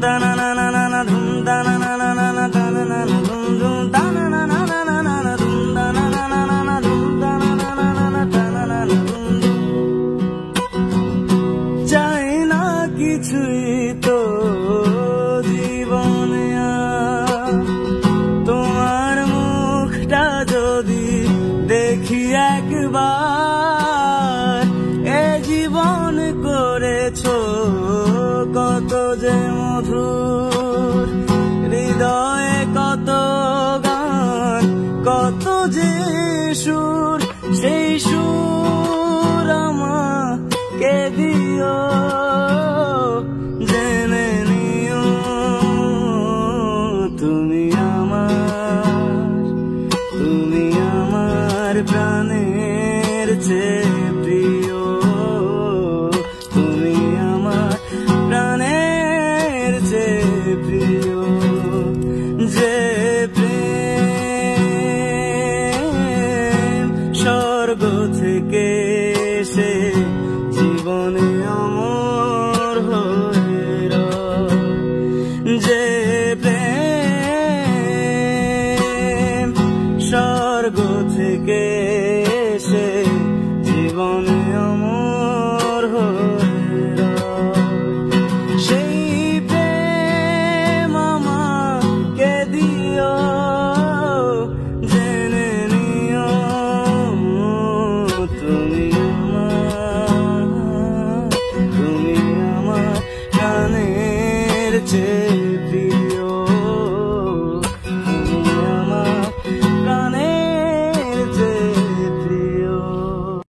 da na na na na na dhum da na na na na na da na na na dhum dhum da na na na na na na na dhum da na na na na na dhum da na na na na na da na na na dhum dhum চাই না কিছুই তো জীবনে তোমার মুখটা যদি দেখি একবার এ জীবন করেছো কত যে মধুর হৃদয়ে কত গান কত যে সুর সেই সুর আমাকে দিও জেনে নিও তুমি আমার প্রাণের চেয়ে প্রিয় তুমি আমার প্রাণের চেয়ে প্রিয়